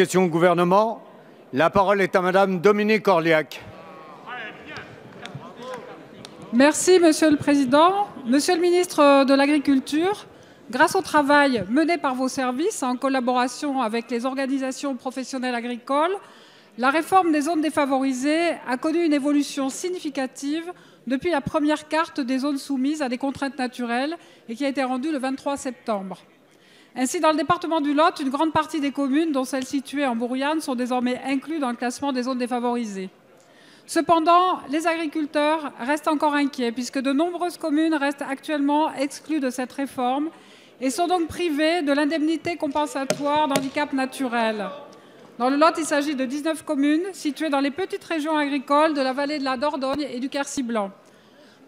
Question au gouvernement. La parole est à Madame Dominique Orliac. Merci, Monsieur le Président. Monsieur le ministre de l'Agriculture, grâce au travail mené par vos services en collaboration avec les organisations professionnelles agricoles, la réforme des zones défavorisées a connu une évolution significative depuis la première carte des zones soumises à des contraintes naturelles et qui a été rendue le 23 septembre. Ainsi, dans le département du Lot, une grande partie des communes, dont celles situées en Bourriane, sont désormais incluses dans le classement des zones défavorisées. Cependant, les agriculteurs restent encore inquiets puisque de nombreuses communes restent actuellement exclues de cette réforme et sont donc privées de l'indemnité compensatoire d'handicap naturel. Dans le Lot, il s'agit de 19 communes situées dans les petites régions agricoles de la vallée de la Dordogne et du Quercy blanc.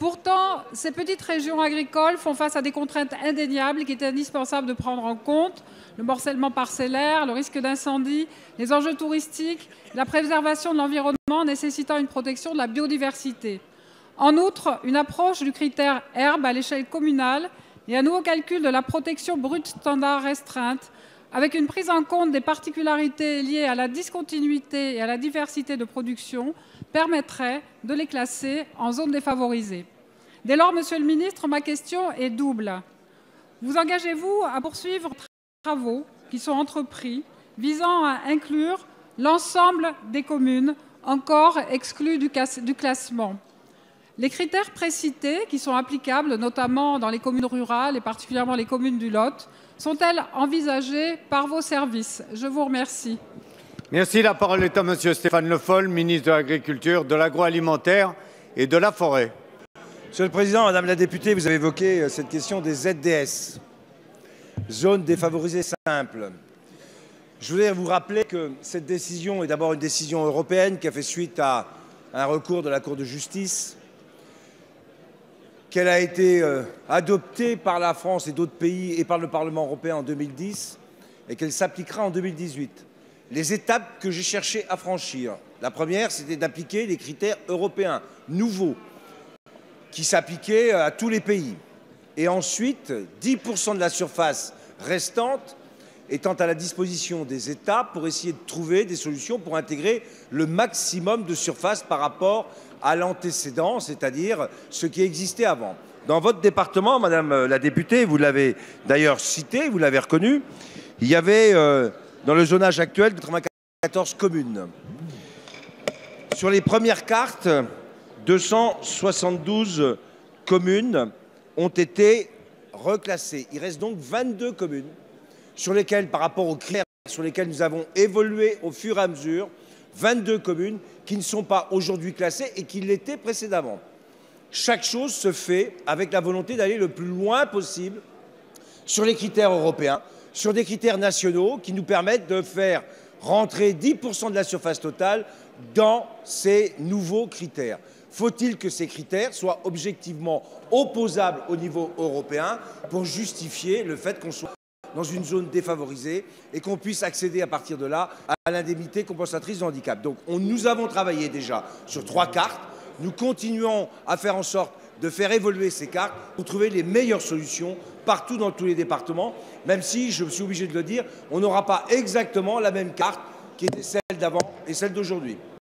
Pourtant, ces petites régions agricoles font face à des contraintes indéniables qu'il est indispensable de prendre en compte: le morcellement parcellaire, le risque d'incendie, les enjeux touristiques, la préservation de l'environnement nécessitant une protection de la biodiversité. En outre, une approche du critère herbe à l'échelle communale et un nouveau calcul de la protection brute standard restreinte, avec une prise en compte des particularités liées à la discontinuité et à la diversité de production, permettrait de les classer en zones défavorisées. Dès lors, Monsieur le ministre, ma question est double. Vous engagez-vous à poursuivre les travaux qui sont entrepris visant à inclure l'ensemble des communes encore exclues du classement? Les critères précités qui sont applicables, notamment dans les communes rurales et particulièrement les communes du Lot, sont-elles envisagées par vos services? Je vous remercie. Merci. La parole est à Monsieur Stéphane Le Foll, ministre de l'Agriculture, de l'Agroalimentaire et de la Forêt. Monsieur le Président, Madame la députée, vous avez évoqué cette question des ZDS, zones défavorisées simples. Je voudrais vous rappeler que cette décision est d'abord une décision européenne qui a fait suite à un recours de la Cour de justice, qu'elle a été adoptée par la France et d'autres pays et par le Parlement européen en 2010 et qu'elle s'appliquera en 2018. Les étapes que j'ai cherché à franchir, la première, c'était d'appliquer les critères européens nouveaux qui s'appliquaient à tous les pays. Et ensuite, 10% de la surface restante étant à la disposition des États pour essayer de trouver des solutions pour intégrer le maximum de surface par rapport à l'antécédent, c'est-à-dire ce qui existait avant. Dans votre département, Madame la députée, vous l'avez d'ailleurs cité, vous l'avez reconnu, il y avait dans le zonage actuel 94 communes. Sur les premières cartes, 272 communes ont été reclassées. Il reste donc 22 communes sur lesquelles, par rapport aux critères sur lesquels nous avons évolué au fur et à mesure, 22 communes qui ne sont pas aujourd'hui classées et qui l'étaient précédemment. Chaque chose se fait avec la volonté d'aller le plus loin possible sur les critères européens, sur des critères nationaux qui nous permettent de faire rentrer 10% de la surface totale dans ces nouveaux critères. Faut-il que ces critères soient objectivement opposables au niveau européen pour justifier le fait qu'on soit dans une zone défavorisée et qu'on puisse accéder à partir de là à l'indemnité compensatrice de handicap. Donc nous avons travaillé déjà sur 3 cartes. Nous continuons à faire en sorte de faire évoluer ces cartes pour trouver les meilleures solutions partout dans tous les départements, même si, je suis obligé de le dire, on n'aura pas exactement la même carte qui était celle d'avant et celle d'aujourd'hui.